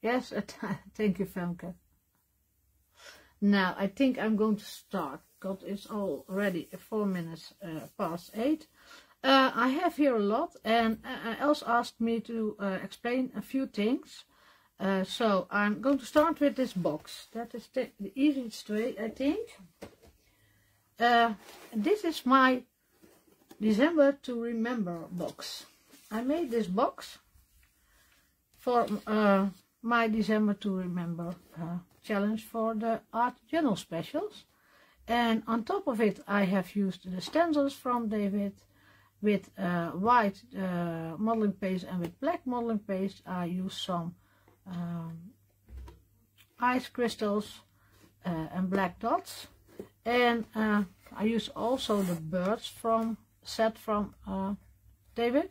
Yes, thank you, Femke. Now, I think I'm going to start, because it's already 4 minutes past 8. I have here a lot, and Els asked me to explain a few things. So, I'm going to start with this box. That is the easiest way, I think. This is my December to Remember box. I made this box for my December to Remember challenge for the art journal specials, and on top of it I have used the stencils from David with white modeling paste, and with black modeling paste I used some ice crystals and black dots, and I used also the birds from set from David.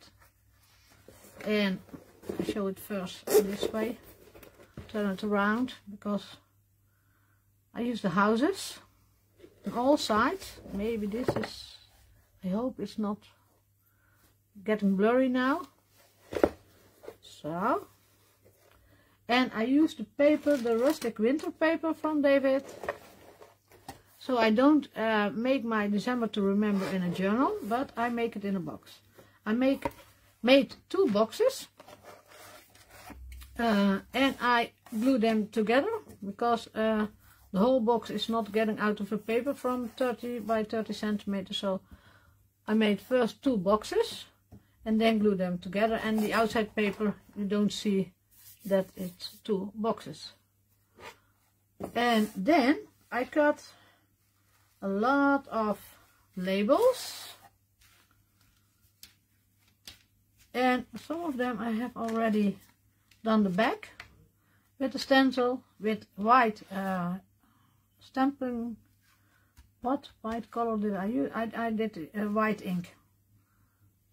And I show it first this way, turn it around, because I use the houses on all sides. Maybe this is, I hope it's not getting blurry now. So, and I use the paper, the rustic winter paper from David. So I don't make my December to Remember in a journal, but I make it in a box. I made 2 boxes. And I glue them together, because the whole box is not getting out of the paper from 30 by 30 centimeters. So I made first 2 boxes and then glue them together, and the outside paper you don't see that it's 2 boxes. And then I cut a lot of labels, and some of them I have already done the back with the stencil with white stamping. What white color did I use? I did white ink.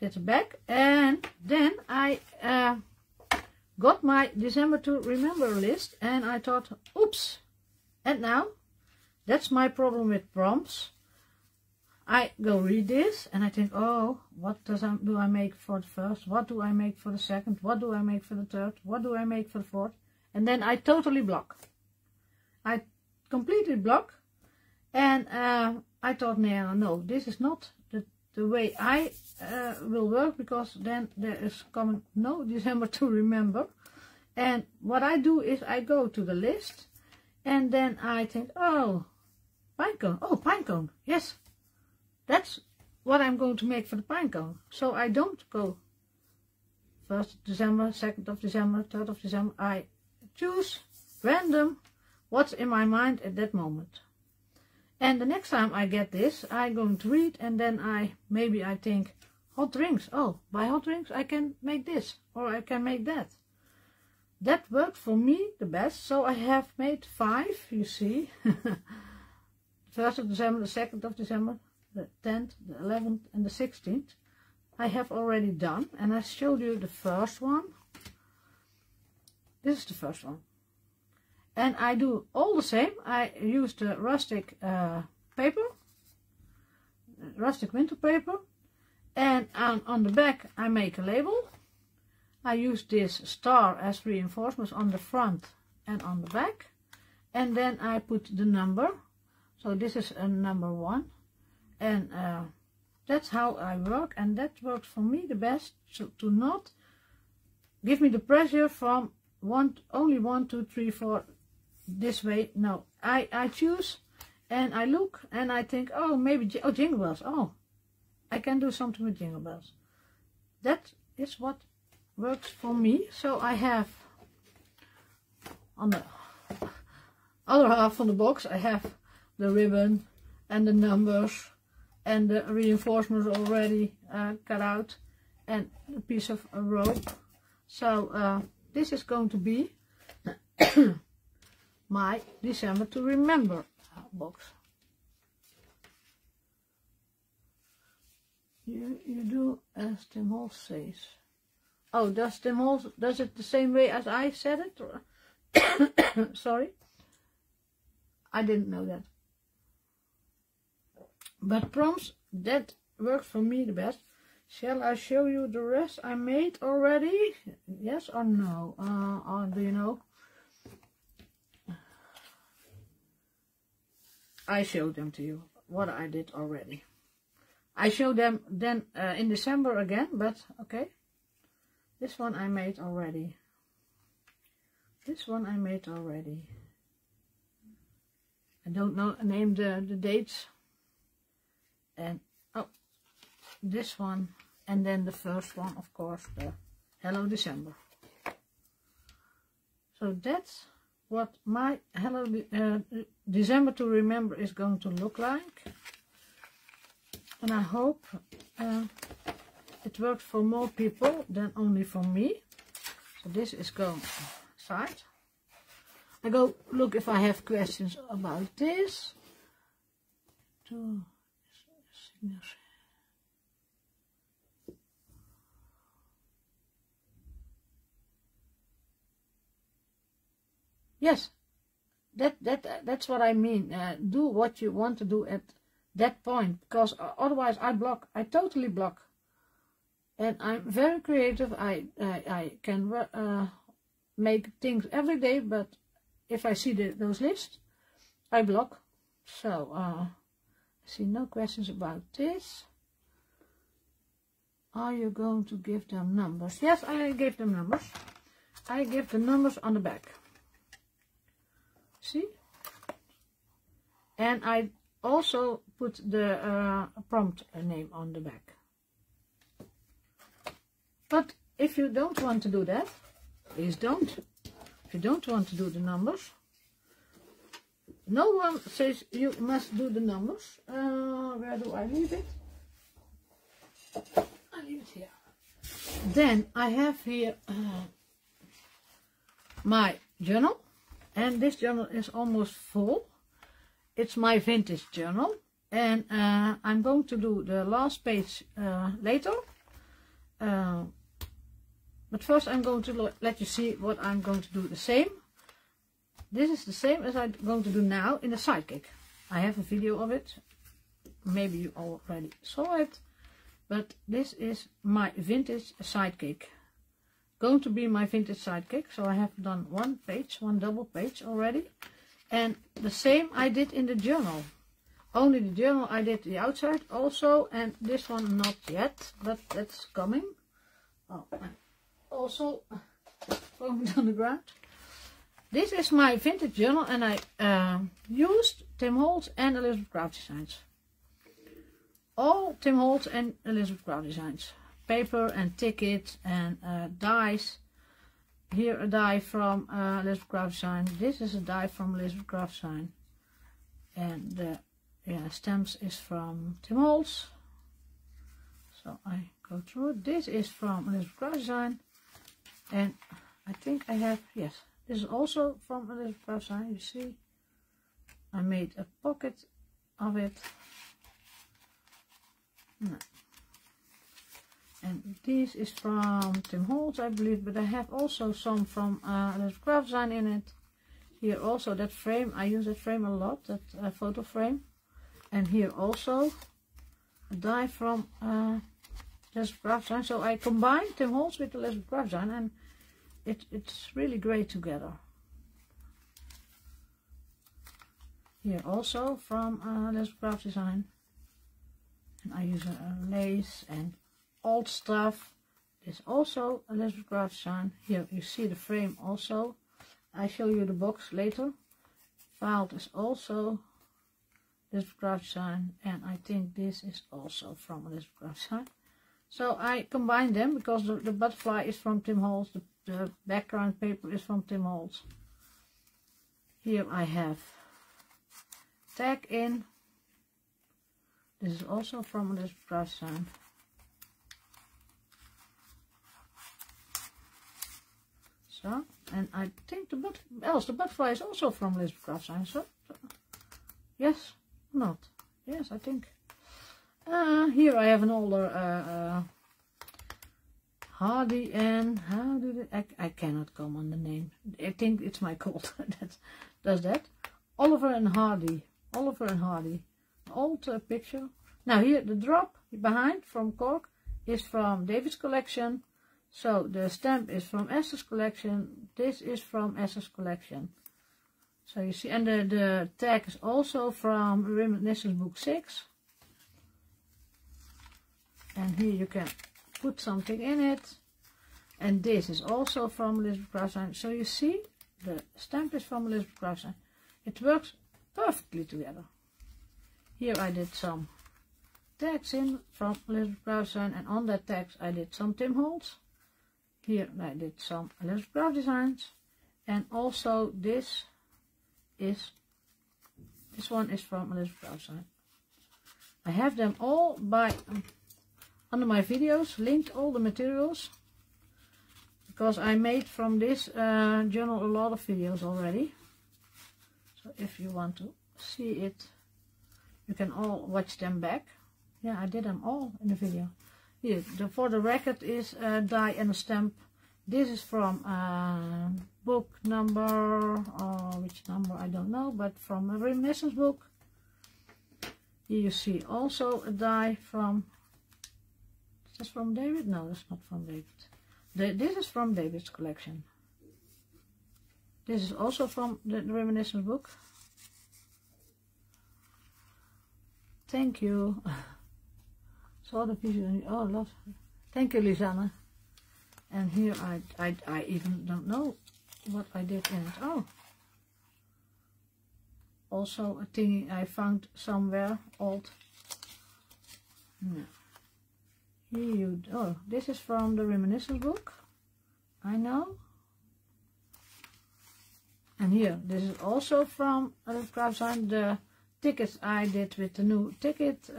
Did the back, and then I got my December to Remember list, and I thought, oops, and now that's my problem with prompts. I go read this and I think, oh, what do I make for the first? What do I make for the second? What do I make for the third? What do I make for the fourth? And then I totally block. I completely block. And I thought, no, this is not the way I will work, because then there is coming no December to Remember. And what I do is I go to the list, and then I think, oh, pine cone. Oh, pine cone. Yes. That's what I'm going to make for the pine cone. So I don't go 1st of December, 2nd of December, 3rd of December. I choose random what's in my mind at that moment. And the next time I get this, I'm going to read, and then maybe I think, hot drinks. Oh, by hot drinks I can make this, or I can make that. That worked for me the best. So I have made 5, you see. 1st of December, the 2nd of December, the 10th, the 11th and the 16th I have already done, and I showed you the first one. This is the first one, and I do all the same. I use the rustic paper, rustic winter paper, and on the back I make a label. I use this star as reinforcements on the front and on the back, and then I put the number. So this is a number 1. And that's how I work, and that works for me the best, to not give me the pressure from only 1, 2, 3, 4 this way. No, I choose, and I look, and I think, oh, maybe jingle bells. Oh, I can do something with jingle bells. That is what works for me. So I have on the other half of the box I have the ribbon and the numbers and the reinforcements already cut out, and a piece of a rope. So this is going to be my December to Remember box. You do as Tim Hall says. Oh, does Tim Hall does it the same way as I said it? Sorry, I didn't know that. But prompts, that works for me the best. Shall I show you the rest I made already? Yes or no? Or do you know? I showed them to you, what I did already. I showed them then in December again, but okay. This one I made already. This one I made already. I don't know, name the dates. And, oh, this one. And then the first one, of course, the Hello December. So that's what my Hello December to Remember is going to look like. And I hope it works for more people than only for me. So this is going aside. I go look if I have questions about this. Yes, that's what I mean. Do what you want to do at that point, because otherwise I totally block. And I'm very creative. I can make things every day, but if I see those lists, I block. So I see no questions about this. Are you going to give them numbers? Yes, I gave them numbers. I give the numbers on the back. See? And I also put the prompt name on the back. But if you don't want to do that, please don't. If you don't want to do the numbers, no one says you must do the numbers. Where do I leave it? I leave it here. Then I have here my journal. And this journal is almost full. It's my vintage journal. And I'm going to do the last page later. But first I'm going to let you see what I'm going to do the same. This is the same as I'm going to do now in the sidekick. I have a video of it. Maybe you already saw it. But this is my vintage sidekick. Going to be my vintage sidekick. So I have done one double page already. And the same I did in the journal. Only the journal I did the outside also. And this one not yet. But that's coming. Oh, also going down the ground. This is my vintage journal, and I used Tim Holtz and Elizabeth Craft Designs. All Tim Holtz and Elizabeth Craft Designs. Paper and tickets and dies. Here a die from Elizabeth Craft Design. This is a die from Elizabeth Craft Design. And the stamps is from Tim Holtz. So I go through it. This is from Elizabeth Craft Design. And I think I have, yes, this is also from Elizabeth Craft Design. You see, I made a pocket of it. No. And this is from Tim Holtz, I believe, but I have also some from Elizabeth Craft Design in it. Here also that frame, I use that frame a lot, that photo frame. And here also a die from Elizabeth Craft Design. So I combine Tim Holtz with Elizabeth Craft Design, and it's really great together. Here also from Elizabeth Craft Design. And I use a lace and old stuff. This also Elizabeth Craft Design. Here you see the frame also. I show you the box later. Filed is also Elizabeth Craft Design, and I think this is also from Elizabeth Craft Design. So I combine them because the butterfly is from Tim Holtz, the background paper is from Tim Holtz. Here I have tag in. This is also from Elizabeth Craft Design. So, and I think the butterfly is also from Elizabeth Craft Design. So yes, not. Yes, I think. Here I have an older Hardy, and how do they, I cannot come on the name. I think it's my cold that does that. Oliver and Hardy. Oliver and Hardy. An old picture. Now here the drop behind from Cork is from David's collection. So the stamp is from Esther's collection. This is from Esther's collection. So you see, and the tag is also from Reminiscence Book 6. And here you can put something in it. And this is also from Elizabeth Crossline. So you see, the stamp is from Elizabeth Crossline. It works perfectly together. Here I did some tags in from Elizabeth Crossline, and on that tags I did some Tim Holtz. Here I did some Elizabeth Craft designs, and also this one is from Elizabeth Crossline. I have them all by under my videos, linked all the materials, because I made from this journal a lot of videos already. So if you want to see it, you can all watch them back. Yeah, I did them all in the video. Here, for the record is a die and a stamp. This is from book number, which number I don't know, but from a Reminiscence book. Here you see also a die from, is this from David? No, that's not from David. This is from David's collection. This is also from the Reminiscence book. Thank you. Saw the video. Oh, love. Thank you, Lisanne. And here I even don't know what I did in it. Oh, also a thingy I found somewhere old. No. Here you. Oh, this is from the Reminiscence book. I know. And here, this is also from Elizabeth Crossline. The tickets I did with the new ticket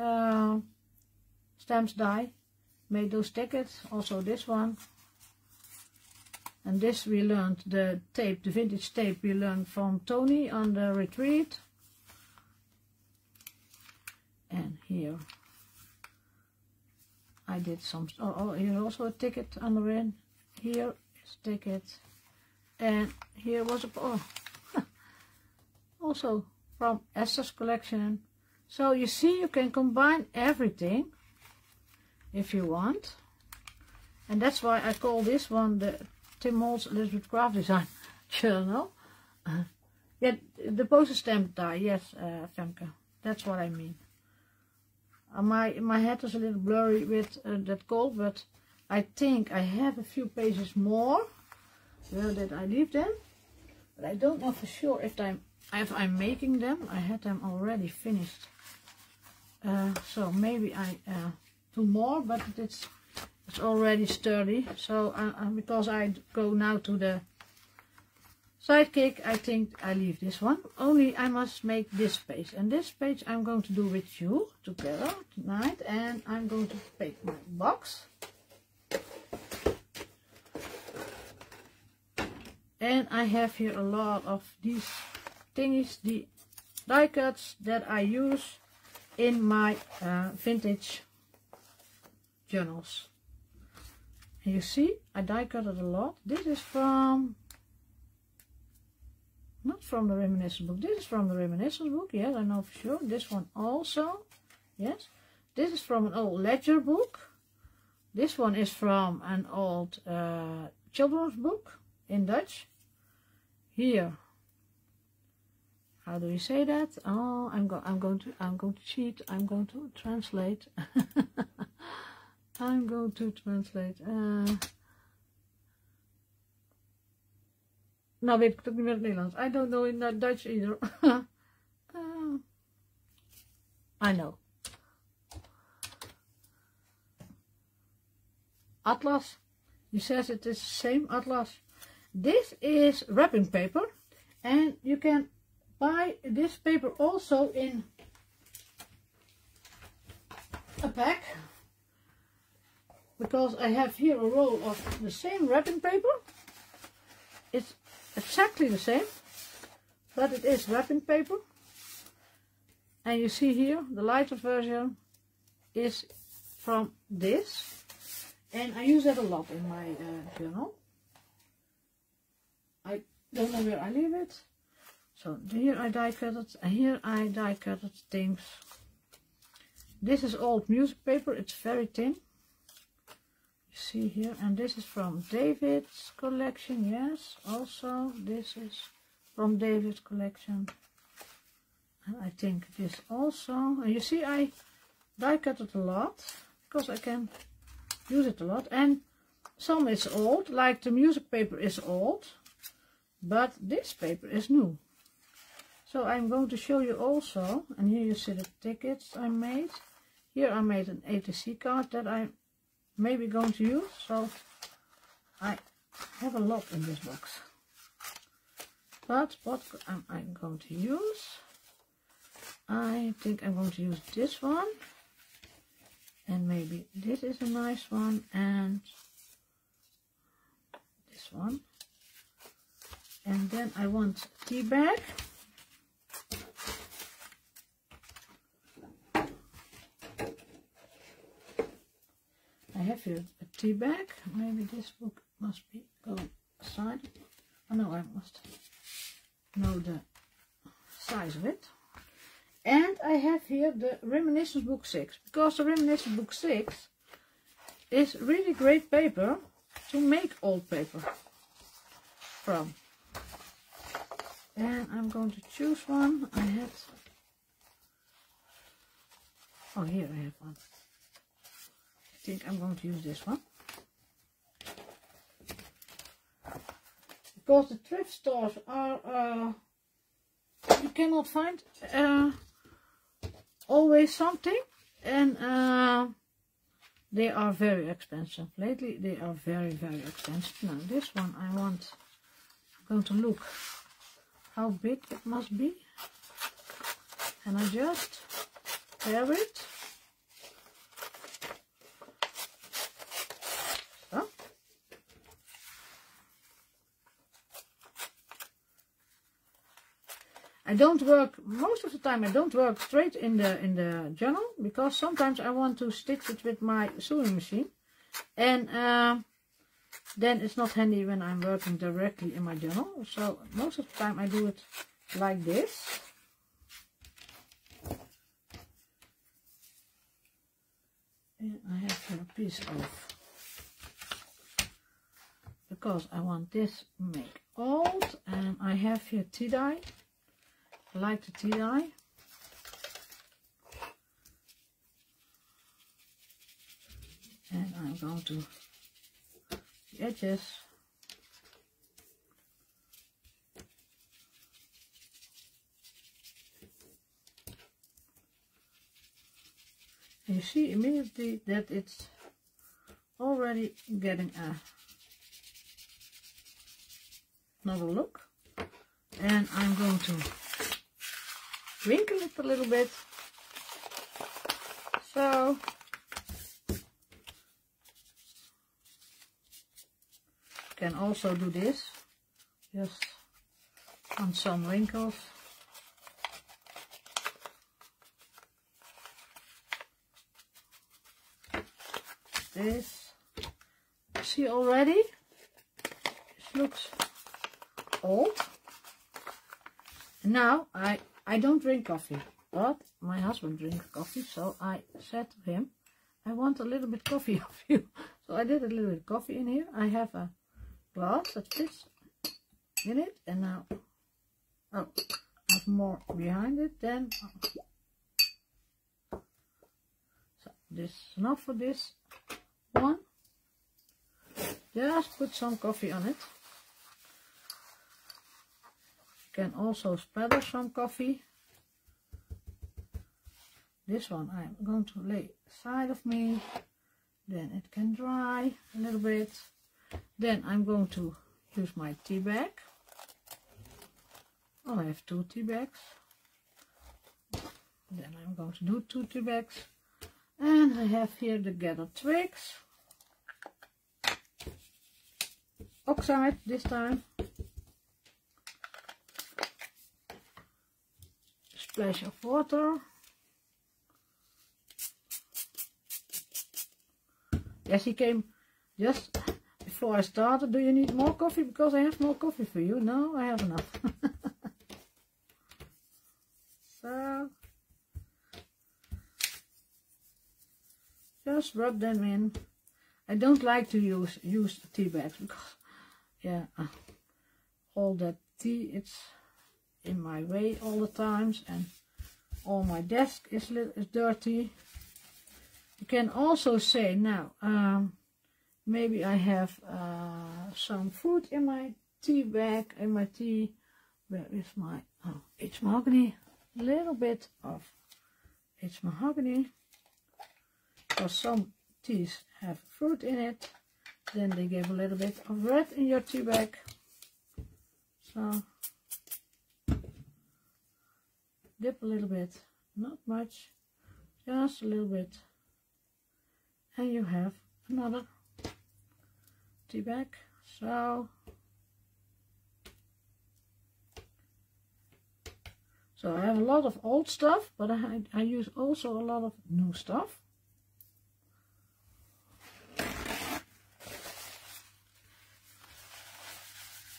stamps die. Made those tickets. Also this one. And this we learned, the tape, the vintage tape we learned from Tony on the retreat. And here I did some, oh here's also a ticket under it. Here is a ticket. And here was a, oh, also from Esther's collection. So you see, you can combine everything if you want. And that's why I call this one the Tim Holtz Elizabeth Craft Design Journal. Yeah, the postage stamp die, yes, Femke, that's what I mean. My head is a little blurry with that cold, but I think I have a few pages more. Where did I leave them? But I don't know for sure if I'm making them. I had them already finished. So maybe I do more, but it's already sturdy. So because I go now to the sidekick, I think I leave this one. Only I must make this page, and this page I'm going to do with you together tonight. And I'm going to make my box. And I have here a lot of these thingies, the die cuts that I use in my vintage journals. And you see, I die cut it a lot. This is from, not from the Reminiscence book. This is from the Reminiscence book, yes, I know for sure. This one also, yes. This is from an old ledger book. This one is from an old children's book in Dutch. Here, how do we say that? Oh, I'm going to cheat. I'm going to translate. I'm going to translate. Nou weet ik het ook niet meer in het Nederlands. I don't know in Dutch either. I know. Atlas. He says it is the same Atlas. This is wrapping paper, and you can buy this paper also in a pack, because I have here a roll of the same wrapping paper. It's exactly the same, but it is wrapping paper. And you see here the lighter version is from this, and I use that a lot in my journal. I don't know where I leave it. So here I die cut it, and here I die cut it things. This is old music paper, it's very thin. You see here, and this is from David's collection, yes. Also, this is from David's collection. And I think this also. And you see, I die cut it a lot because I can use it a lot. And some is old, like the music paper is old, but this paper is new. So I'm going to show you also, and here you see the tickets I made. Here I made an ATC card that I'm maybe going to use. So I have a lot in this box. But what am I going to use? I think I'm going to use this one. And maybe this is a nice one. And this one. And then I want a tea bag. I have here a tea bag. Maybe this book must be go aside. Oh no, I must know the size of it. And I have here the Reminiscence Book 6. Because the Reminiscence Book 6 is really great paper to make old paper from. And I'm going to choose one. I had... Oh, here I have one. I think I'm going to use this one. Because the thrift stores are... you cannot find always something. And they are very expensive. Lately they are very, very expensive. Now this one I want... I'm going to look how big it must be. And I just tear it. So. I don't work, most of the time I don't work straight in the journal, because sometimes I want to stitch it with my sewing machine. And then it's not handy when I'm working directly in my journal. So most of the time I do it like this. And I have here a piece of, because I want this make old, and I have here tea dye. I like the tea dye. And I'm going to the edges. And you see immediately that it's already getting another look. And I'm going to wrinkle it a little bit. So can also do this, just on some wrinkles. This, see already, this looks old. And now I don't drink coffee, but my husband drinks coffee, so I said to him, I want a little bit coffee of you. So I did a little bit of coffee in here. I have a glass that fits in it, and now I have more behind it. Then so this is enough for this one. Just put some coffee on it. You can also splatter some coffee. This one I'm going to lay aside of me, then it can dry a little bit. Then I'm going to use my tea bag. Oh, I have 2 tea bags. Then I'm going to do 2 tea bags. And I have here the gathered twigs. Oxide this time. Splash of water. Yes, he came just before I started. Do you need more coffee? Because I have more coffee for you. No, I have enough. So just rub them in. I don't like to use tea bags because, yeah, all that tea, it's in my way all the times, and all my desk is dirty. You can also say, now, maybe I have some food in my tea bag, in my tea. Where is my, oh, it's mahogany. A little bit of it's mahogany. Because some teas have fruit in it. Then they give a little bit of red in your tea bag. So, dip a little bit, not much, just a little bit. And you have another tea bag. So I have a lot of old stuff, but I use also a lot of new stuff.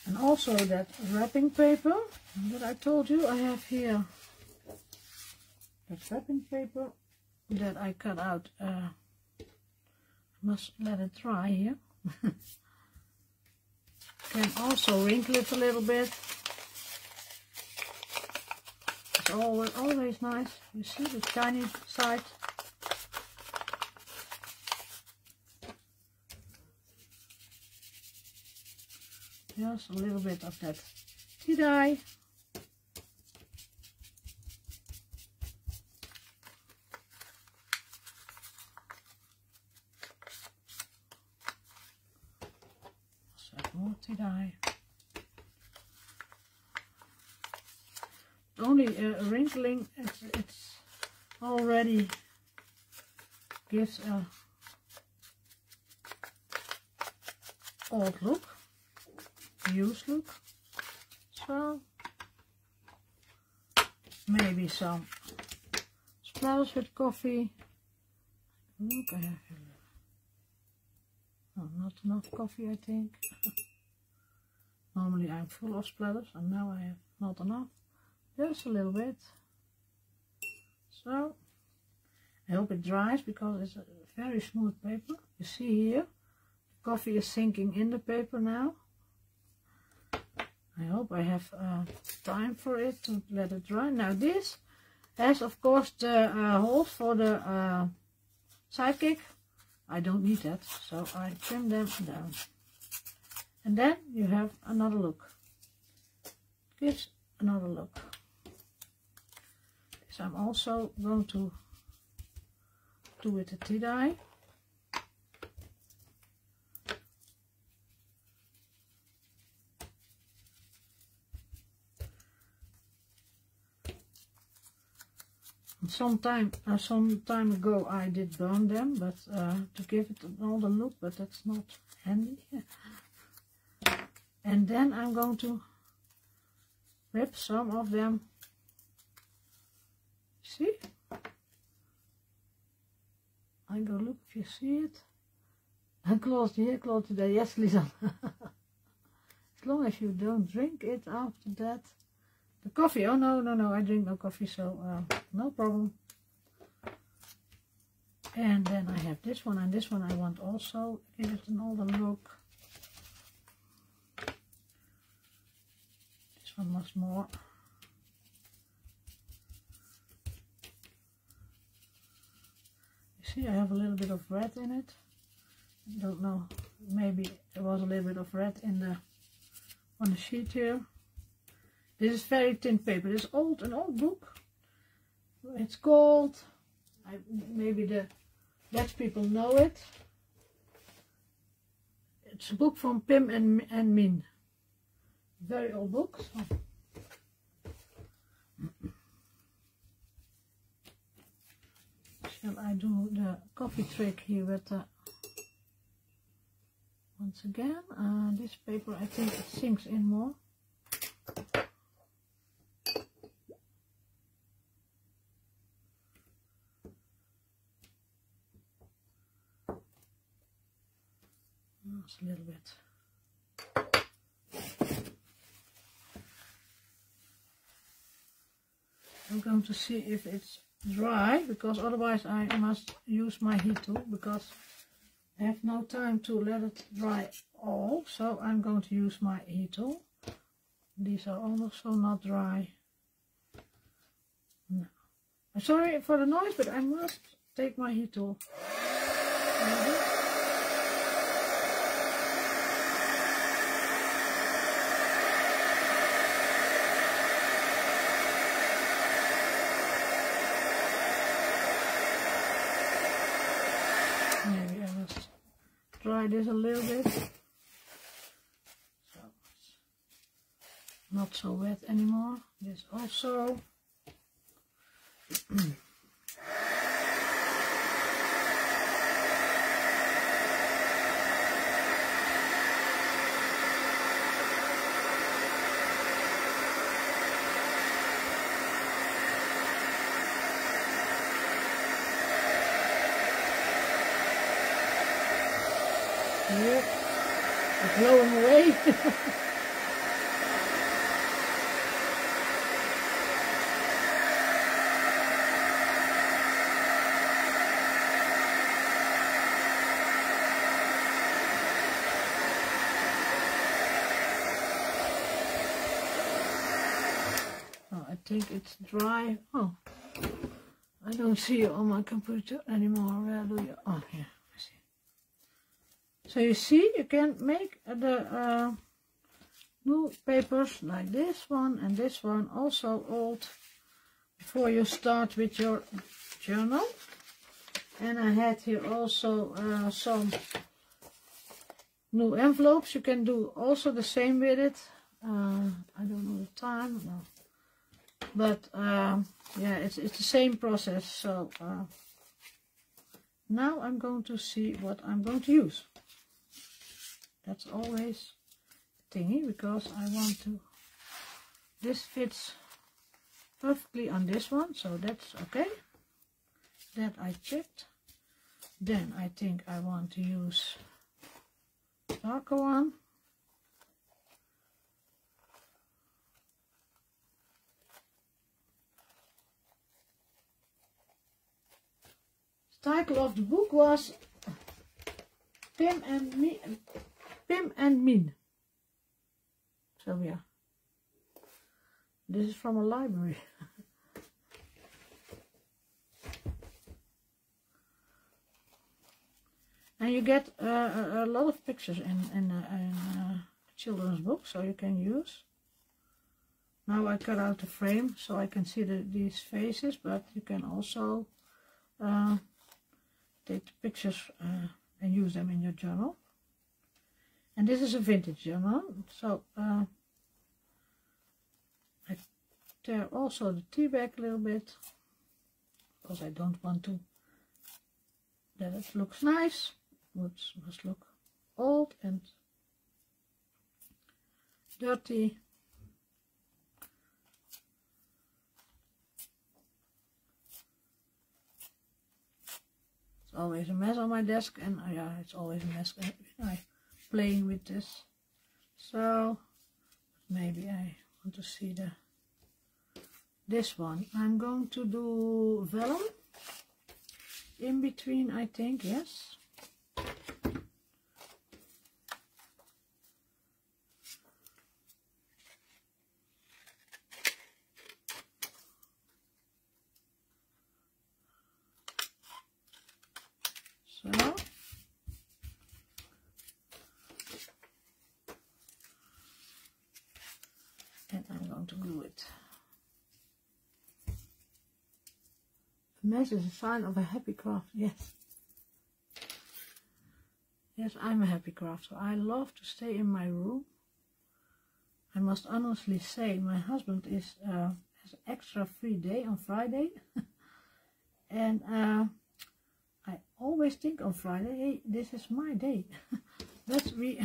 And also that wrapping paper that I told you, I have here that wrapping paper that I cut out. I must let it dry here. Can also wrinkle it a little bit. It's always nice. You see the shiny side. Just a little bit of that tea dye. More tea dye. Only wrinkling, it's already gives a old look, used look. So maybe some splatters with coffee. Look, I have here. Oh, not enough coffee, I think. Normally I'm full of splatters, and now I have not enough. Just a little bit. So I hope it dries, because it's a very smooth paper. You see here, the coffee is sinking in the paper now. I hope I have time for it to let it dry. Now this has, of course, the holes for the sidekick. I don't need that, so I trim them down. And then you have another look. Gives another look. This I'm also going to do with the tea dye. Some time ago I did burn them, but to give it another look, but that's not handy. And then I'm going to rip some of them. See? I go look if you see it. And close here, close today. Yes, Lisa. As long as you don't drink it after that. The coffee, oh no, I drink no coffee, so no problem. And then I have this one, and this one I want also give it an older look. This one much more. You see, I have a little bit of red in it. I don't know, maybe there was a little bit of red in on the sheet here. This is very thin paper. This is an old book. It's called, maybe the Dutch people know it. It's a book from Pim and Min. Very old book. So. Shall I do the coffee trick here with once again? This paper, I think it sinks in more. A little bit. I'm going to see if it's dry, because otherwise I must use my heat tool, because I have no time to let it dry all. So I'm going to use my heat tool. These are also not dry. I'm sorry for the noise, but I must take my heat tool. Maybe I must dry this a little bit. So it's not so wet anymore. This also. Here, it's blowing away. Oh, I think it's dry. Oh, I don't see it on my computer anymore. Where do you? Oh, here. So you see, you can make the new papers like this one and this one also old before you start with your journal. And I had here also some new envelopes. You can do also the same with it. I don't know the time, no. But yeah, it's the same process. So now I'm going to see what I'm going to use. That's always a thingy, because I want to, this fits perfectly on this one, so that's okay. That I checked. Then I think I want to use darker one. The title of the book was Pim and Min. So yeah, this is from a library. And you get a lot of pictures in children's books, so you can use. Now I cut out the frame so I can see these faces, but you can also take the pictures and use them in your journal. And this is a vintage journal, so I tear also the tea bag a little bit, because I don't want to that it looks nice. It must look old and dirty. It's always a mess on my desk, and yeah, it's always a mess when I playing with this. So maybe I want to see this one. I'm going to do vellum in between, I think, yes. So, and I'm going to glue it. A mess is a sign of a happy craft, yes. Yes, I'm a happy crafter. I love to stay in my room. I must honestly say, my husband has an extra free day on Friday. And I always think on Friday, hey, this is my day. But we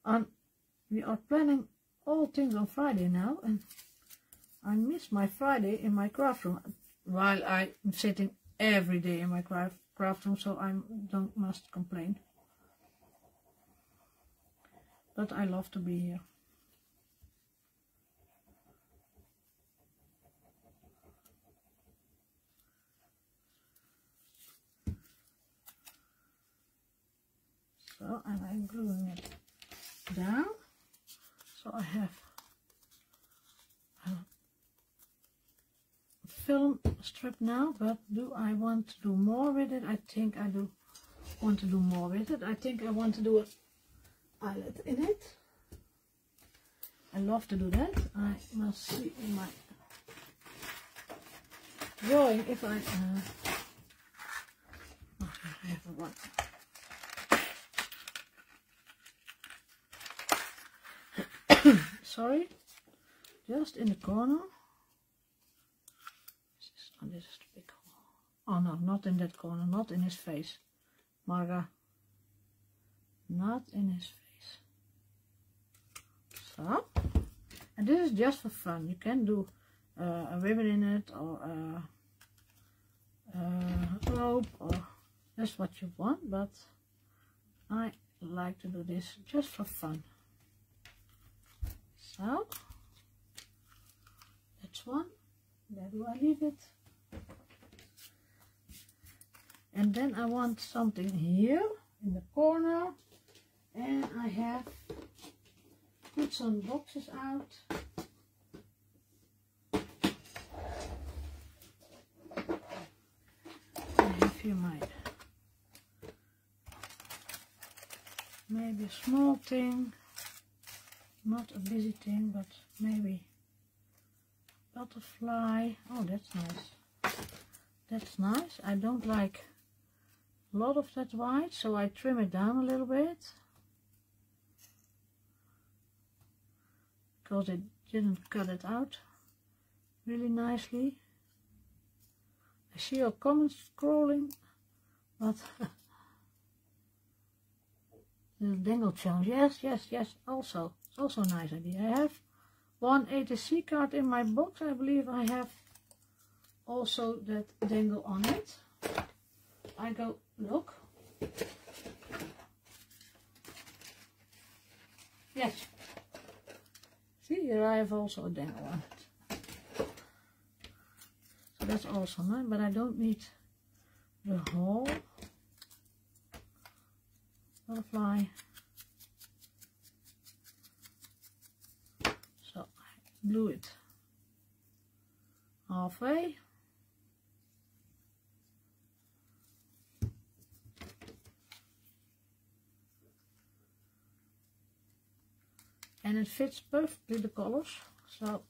are planning all things on Friday now, and I miss my Friday in my craft room, while I'm sitting every day in my craft room, so I must complain. But I love to be here. So, and I'm gluing it down. So I have film strip now, but do I want to do more with it? I think I do want to do more with it. I think I want to do an eyelet in it. I love to do that. I must see in my drawing if I have one. Sorry, just in the corner. This is the big hole. Oh no, not in that corner, not in his face. Marga, not in his face. So, and this is just for fun. You can do a ribbon in it, or a rope, or just what you want, but I like to do this just for fun. So, that's one. Where do I leave it? And then I want something here in the corner, and I have put some boxes out. I have here my maybe a small thing, not a busy thing, but maybe butterfly. Oh, that's nice. That's nice. I don't like a lot of that white, so I trim it down a little bit because it didn't cut it out really nicely. I see your comments scrolling, but the dangle challenge, yes, also, it's also a nice idea. I have one ATC card in my box. I believe I have also that dangle on it. I go look. Yes. See, here I have also a dangle on it. So that's also nice, but I don't need the whole butterfly. So I glue it halfway. And it fits perfectly the colors, so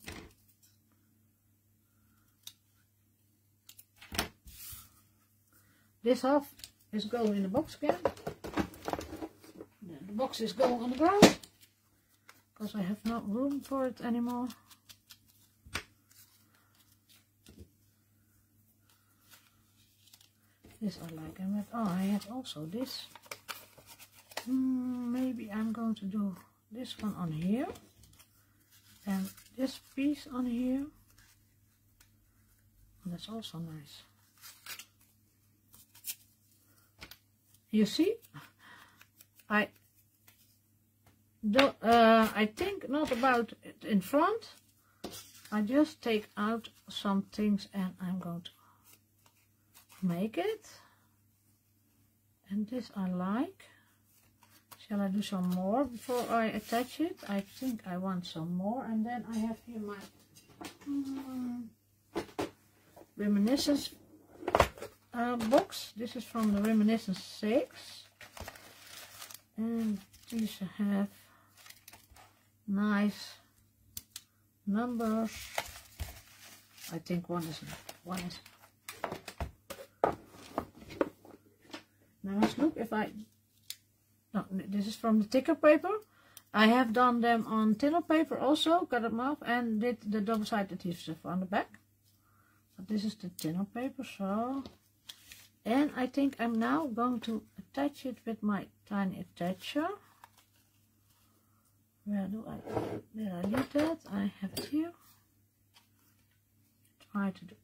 this half is going in the box again. The box is going on the ground because I have no room for it anymore. This I like, and with, oh, I have also this. Maybe I'm going to do this one on here and this piece on here. And that's also nice. You see, I think not about it in front. I just take out some things and I'm going to make it. And this I like. Shall I do some more before I attach it? I think I want some more. And then I have here my Reminiscence box. This is from the Reminiscence 6. And these have nice numbers. I think one is not. Now let's look if I... No, this is from the thicker paper. I have done them on thinner paper also, cut them off and did the double-sided adhesive on the back. But this is the thinner paper, so... And I think I'm now going to attach it with my tiny attacher. Where do I... Did I leave that? I have it here. Try to do...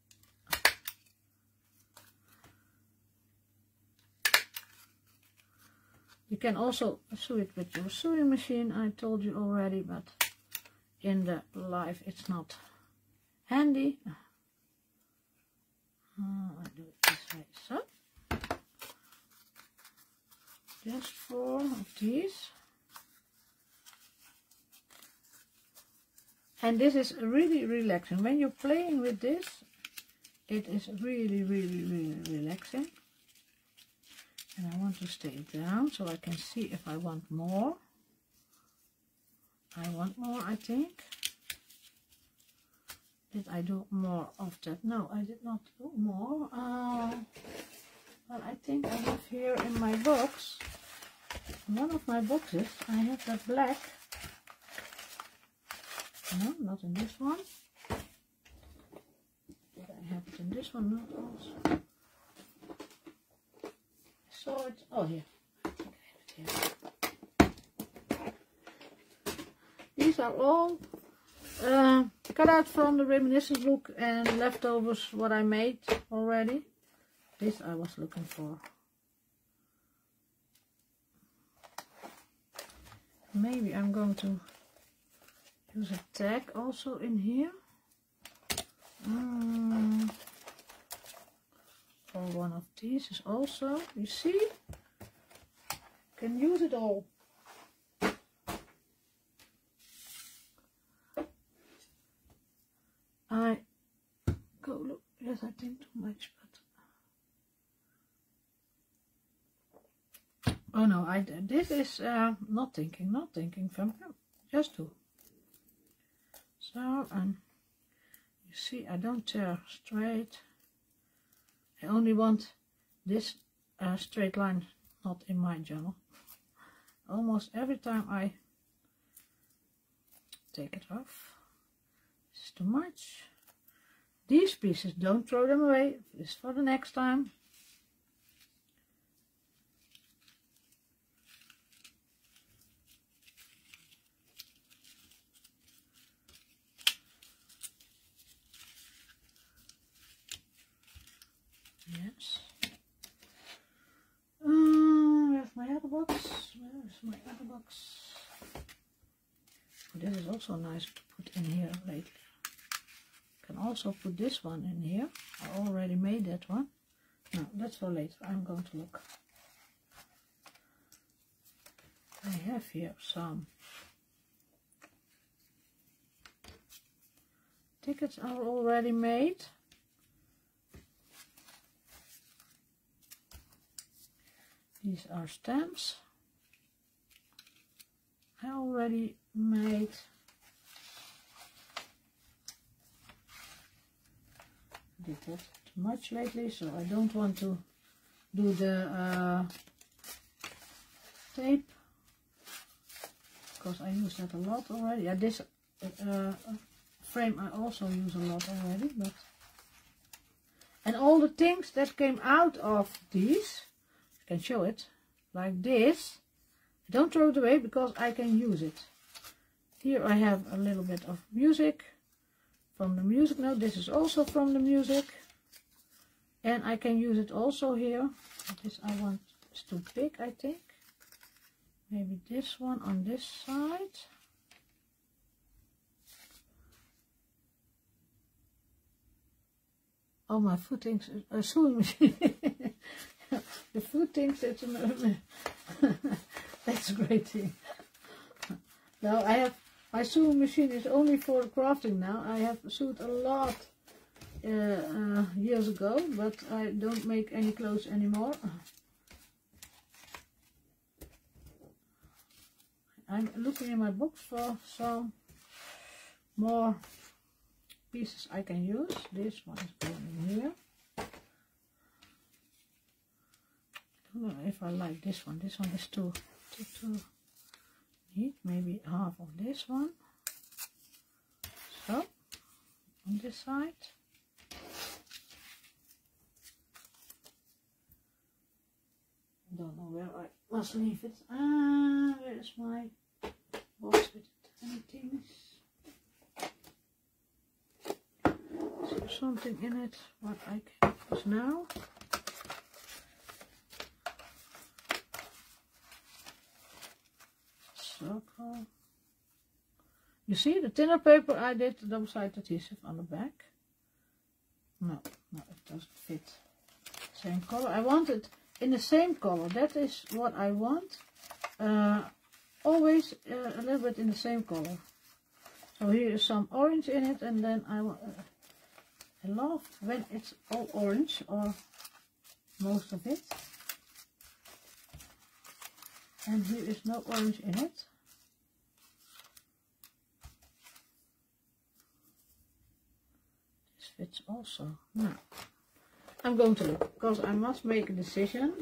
You can also sew it with your sewing machine, I told you already, but in the live it's not handy. I do it this way, so. Just 4 of these. And this is really relaxing. When you're playing with this, it is really, really, really relaxing. And I want to stay it down so I can see if I want more. I want more, I think. Did I do more of that? No, I did not do more. Well, I think I have here in my box, one of my boxes, I have that black. No, not in this one. Did I have it in this one? Not also. I saw it. Oh, here. I think I have it here. These are all cut out from the reminiscence book and leftovers what I made already. This I was looking for. Maybe I'm going to use a tag also in here. Or one of these is also, you see, can use it all. I go look, yes, I think too much, but oh no, this is not thinking from just do. So, and you see, I don't tear straight. I only want this straight line not in my journal. Almost every time I take it off. This is too much. These pieces, don't throw them away. This is for the next time. Yes. Where's my other box? Where's my other box? Oh, this is also nice to put in here lately. Can also put this one in here. I already made that one. No, that's for later. I'm going to look. I have here some tickets are already made. These are stamps. I already made did that too much lately, so I don't want to do the tape because I use that a lot already. Yeah, this frame I also use a lot already, but and all the things that came out of these, I can show it like this. I don't throw it away because I can use it. Here I have a little bit of music. From the music note, this is also from the music, and I can use it also here. This I want is too big, I think. Maybe this one on this side. Oh, my foot thinks a sewing machine. The foot thinks it's a that's a great thing. Now I have. My sewing machine is only for crafting now. I have sewed a lot years ago, but I don't make any clothes anymore. I'm looking in my box for some more pieces I can use. This one is going in here. I don't know if I like this one. This one is too neat. Maybe half of this one. So on this side. Don't know where I must leave it. Where is my box with tiny things? Is there something in it what I can use now? Circle. You see the thinner paper, I did the double-sided adhesive on the back. No, it doesn't fit. Same color. I want it in the same color. That is what I want. Always a little bit in the same color. So here is some orange in it, and then I want I love when it's all orange, or most of it. And here is no orange in it. This fits also. Now, I'm going to look, because I must make a decision.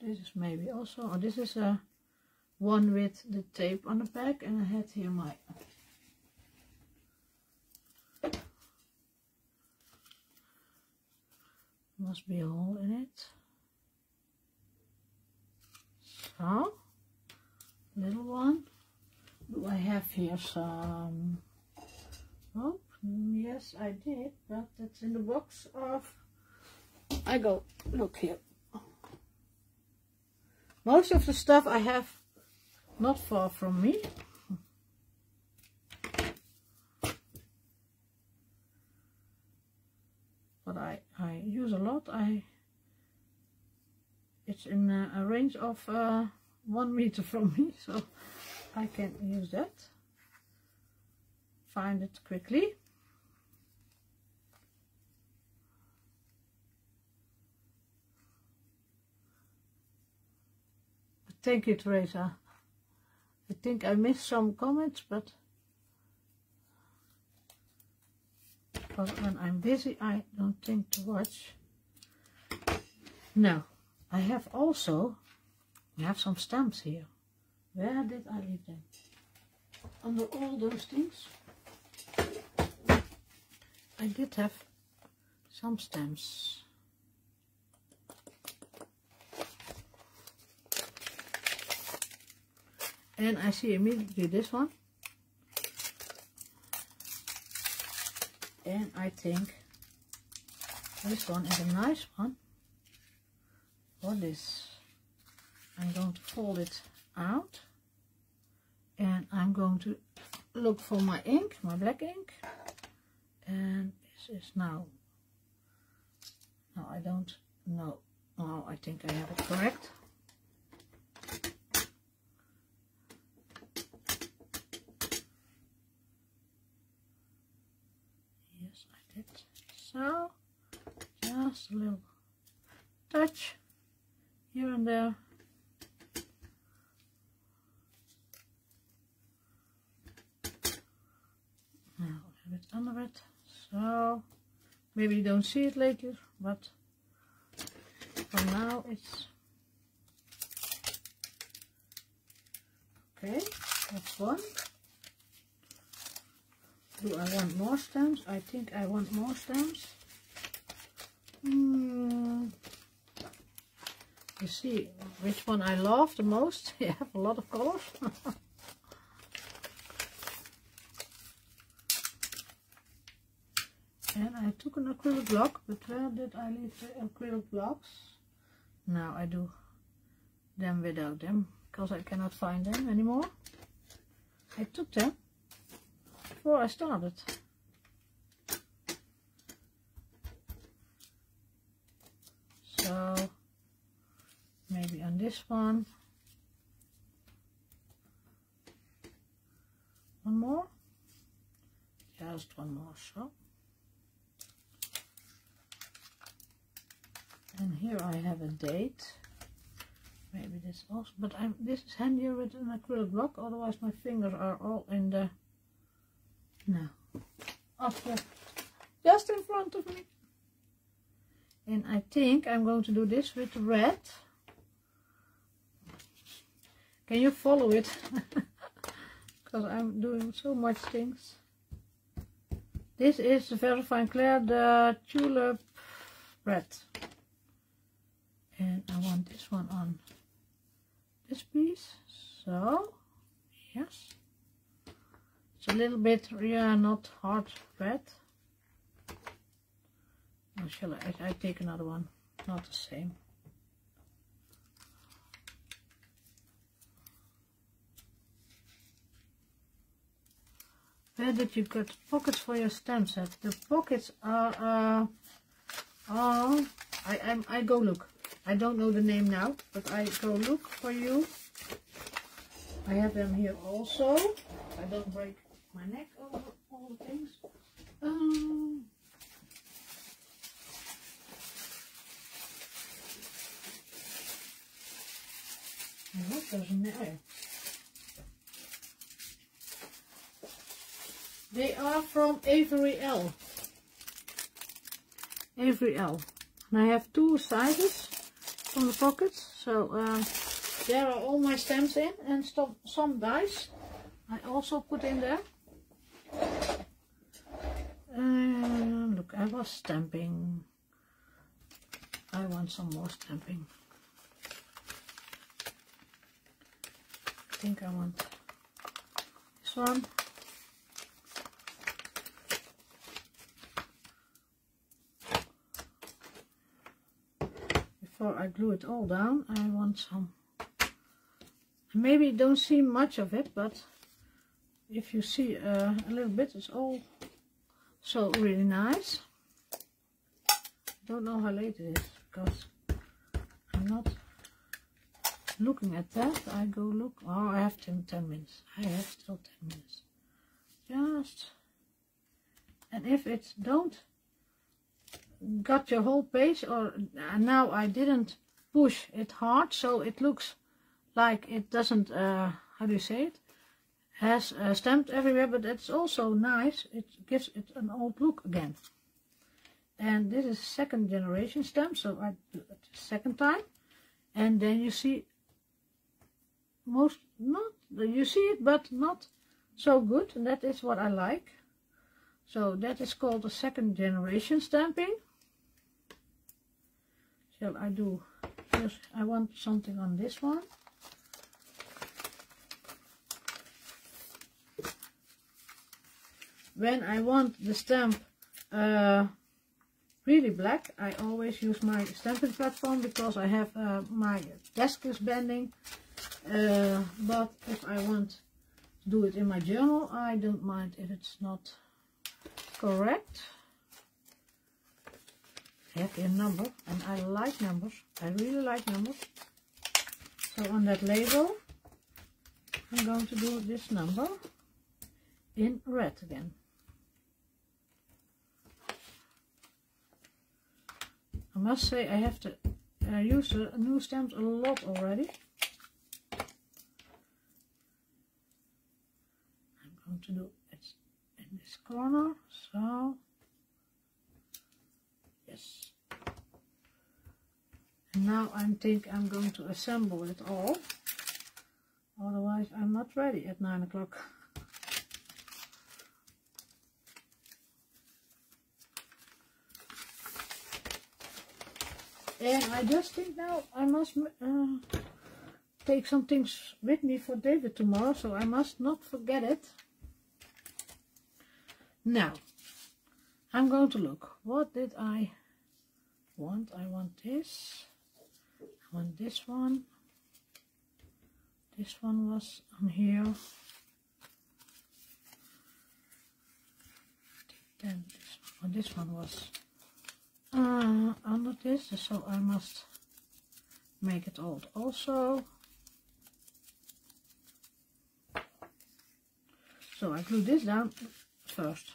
This is maybe also, oh, this is a one with the tape on the back, and I had here my must be a hole in it. So, little one. Do I have here some? Oh, yes, I did, but that's in the box of. I go look here. Most of the stuff I have not far from me. But I use a lot. It's in a range of 1 meter from me, so I can use that. Find it quickly. Thank you, Teresa. I think I missed some comments, but because when I'm busy I don't think to watch. Now, I have some stamps here. Where did I leave them? Under all those things. I did have some stamps. And I see immediately this one. And I think this one is a nice one for this. I'm going to fold it out. And I'm going to look for my ink, my black ink. And this is now. No, I don't know. Oh, I think I have it correct. Yes, I did. So, just a little touch here and there. Now, have it under it. So, maybe you don't see it later, but for now it's okay. That's one. Do I want more stamps? I think I want more stamps. You see which one I love the most? You have a lot of colors. And I took an acrylic block, but where did I leave the acrylic blocks? Now I do them without them, because I cannot find them anymore. I took them before I started. So maybe on this one. One more? Just one more, so. And here I have a date. Maybe this also, but this is handier with an acrylic block, otherwise my fingers are all in the, no, up here, just in front of me. And I think I'm going to do this with red. Can you follow it? Because I'm doing so much things. This is the Very Fine Clair, the tulip red. And I want this one on this piece. So, yes. It's a little bit, yeah, not hard red. Or shall I take another one? Not the same. Where did you get pockets for your stamp set? The pockets are, I go look. I don't know the name now, but I go look for you. I have them here also. I don't break my neck over all the things. What doesn't matter. They are from Avery L. Avery L. And I have 2 sizes from the pockets. So there are all my stamps in, and some dice I also put in there. Look, I was stamping. I want some more stamping. I think I want this one. Before I glue it all down, I want some. Maybe you don't see much of it, but if you see a little bit, it's all so really nice. Don't know how late it is because I'm not looking at that. I go look. Oh, I have 10 minutes. I have still 10 minutes. Just. And if it don't got your whole page, or now I didn't push it hard, so it looks like it doesn't, how do you say it, has stamped everywhere, but it's also nice. It gives it an old look again. And this is 2nd generation stamp, so I do it the 2nd time, and then you see you see it, but not so good, and that is what I like. So that is called the 2nd generation stamping. Shall I do, first I want something on this one. When I want the stamp really black, I always use my stamping platform because I have my desk is bending. But if I want to do it in my journal, I don't mind if it's not correct. I have a number, and I like numbers. I really like numbers. So on that label, I'm going to do this number in red again. I must say I have to use the new stamps a lot already. I'm going to do it in this corner, so yes. And now I think I'm going to assemble it all, otherwise I'm not ready at 9 o'clock. And I just think now I must take some things with me for David tomorrow, so I must not forget it. Now, I'm going to look. What did I want? I want this. I want this one. This one was on here. Then this one was under this, so I must make it old also. So I glue this down first.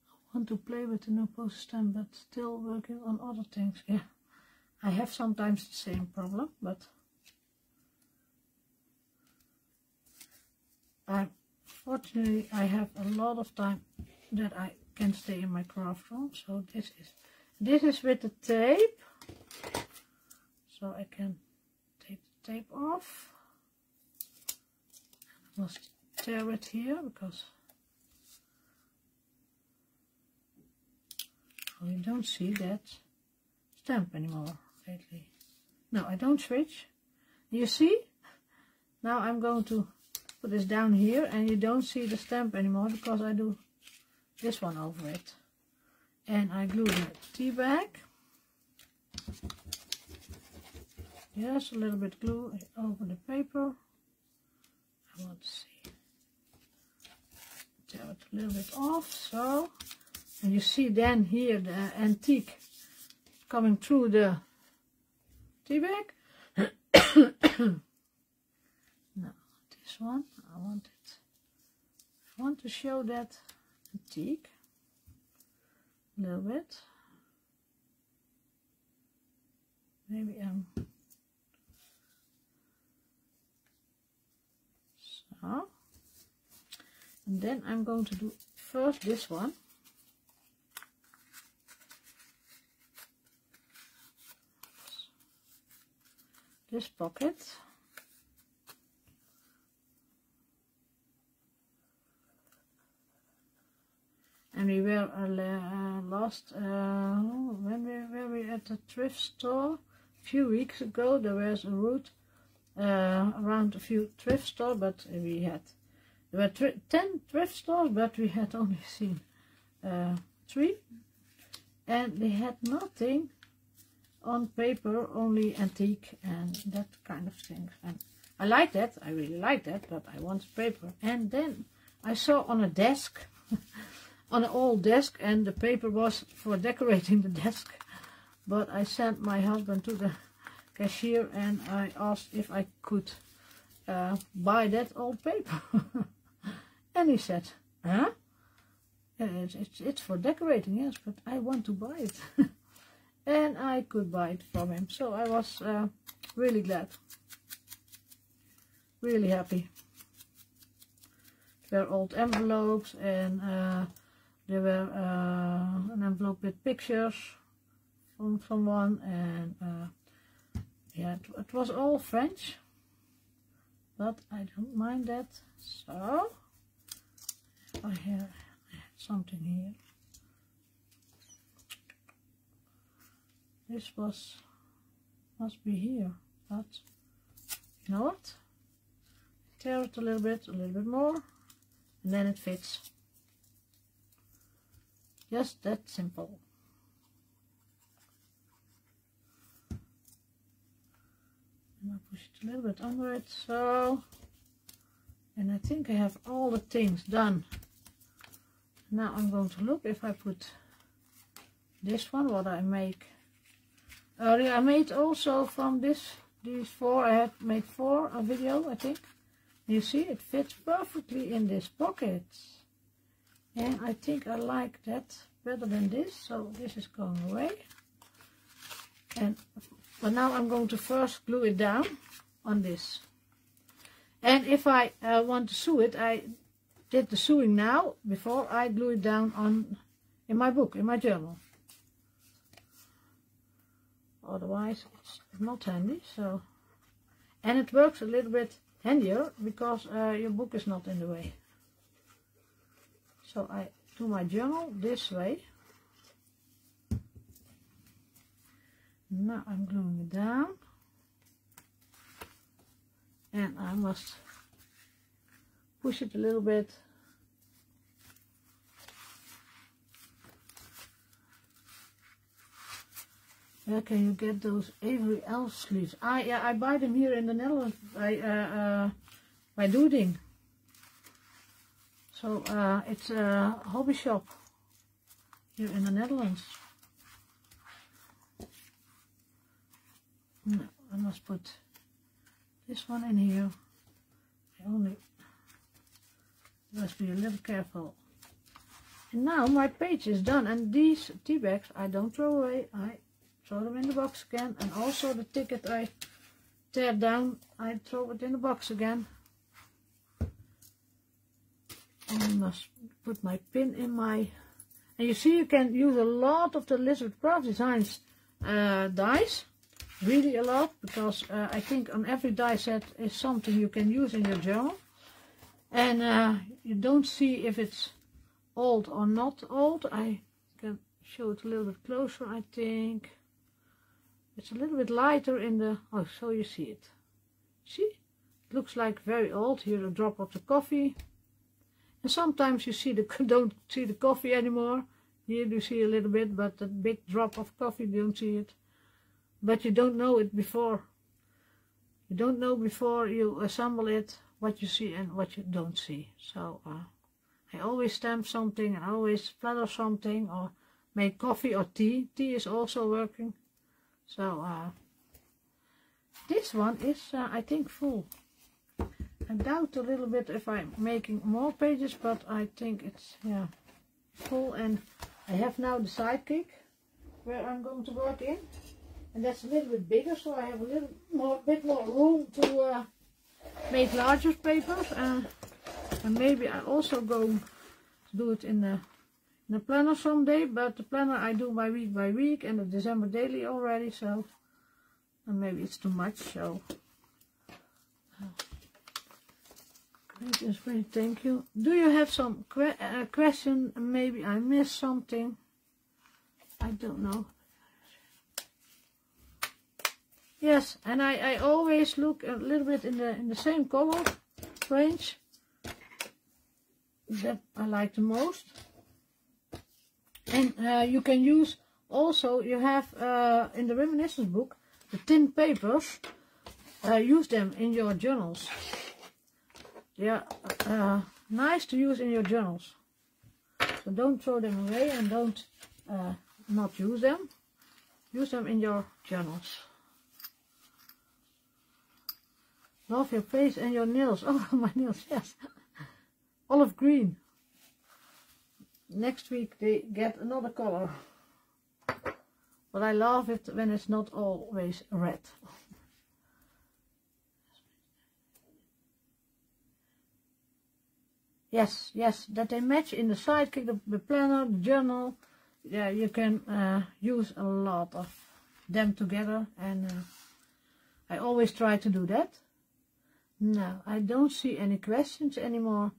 I want to play with the new poster stamp, but still working on other things. Yeah, I have sometimes the same problem, but fortunately I have a lot of time that I can stay in my craft room. So this is with the tape, so I can take the tape off. I must tear it here because you don't see that stamp anymore lately. No, I don't switch. You see? Now I'm going to put this down here, and you don't see the stamp anymore because I do this one over it. And I glue the tea bag. Yes, a little bit glue over the paper. I want to see. Tear it a little bit off, so. And you see then here the antique coming through the tea bag. Now this one I want to show that antique a little bit. Maybe so, and then I'm going to do first this one. This pocket. And we were when we were at the thrift store a few weeks ago. There was a route around a few thrift stores, but there were 10 thrift stores, but we had only seen 3, and they had nothing on paper, only antique and that kind of thing. And I like that, I really like that, but I wanted paper. And then I saw on a desk, on an old desk, and the paper was for decorating the desk. But I sent my husband to the cashier and I asked if I could buy that old paper. And he said, huh? It's for decorating, yes, but I want to buy it. And I could buy it from him. So I was really glad. Really happy. There were old envelopes, and there were an envelope with pictures from someone, and yeah, it was all French, but I don't mind that. So I had something here. This must be here, but you know what? Tear it a little bit more, and then it fits. Just that simple. And I'll push it a little bit under it, so. And I think I have all the things done. Now I'm going to look if I put this one, what I make. I made also from these 4, I have made 4 a video, I think. You see, it fits perfectly in this pocket. And I think I like that better than this, so this is going away. But now I'm going to first glue it down on this. And if I want to sew it, I did the sewing now before I glue it down in my book, in my journal. Otherwise it's not handy. So, and it works a little bit handier because your book is not in the way. So I do my journal this way. Now I'm gluing it down, and I must push it a little bit. Where can you get those Avery elf sleeves? I buy them here in the Netherlands by Dounen. So it's a hobby shop here in the Netherlands. No, I must put this one in here. I must be a little careful. And now my page is done, and these tea bags I don't throw away. I throw them in the box again, and also the ticket I tear down, I throw it in the box again. And I must put my pin in my... And you see, you can use a lot of the Lizard Craft Designs dies. Really a lot, because I think on every die set is something you can use in your journal. And you don't see if it's old or not old. I can show it a little bit closer, I think. It's a little bit lighter in the... Oh, so you see it. See? It looks like very old. Here a drop of the coffee. And sometimes you see don't see the coffee anymore. Here you see a little bit, but the big drop of coffee, you don't see it. But you don't know it before. You don't know before you assemble it what you see and what you don't see. So I always stamp something, and I always splatter something, or make coffee or tea. Tea is also working. So this one is I think full. I doubt a little bit if I'm making more pages, but I think it's, yeah, full. And I have now the sidekick where I'm going to work in, and that's a little bit bigger, so I have a little more, bit more room to make larger papers. And maybe I also going to do it in the planner someday, but the planner I do by week, and the December daily already, so and maybe it's too much. So great, thank you. Do you have some question? Maybe I missed something. I don't know. Yes, and I always look a little bit in the same color range that I like the most. And you can use also, you have in the reminiscence book the tin papers. Use them in your journals. They are nice to use in your journals. So don't throw them away and don't not use them. Use them in your journals. Love your face and your nails. Oh, my nails, yes. Olive green. Next week they get another color. But I love it when it's not always red. Yes, that they match in the sidekick, the planner, the journal. Yeah, you can use a lot of them together, and I always try to do that. Now, I don't see any questions anymore.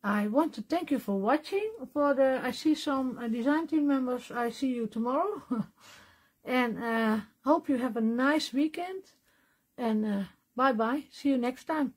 I want to thank you for watching. I see some design team members. I see you tomorrow. And hope you have a nice weekend. And bye-bye. See you next time.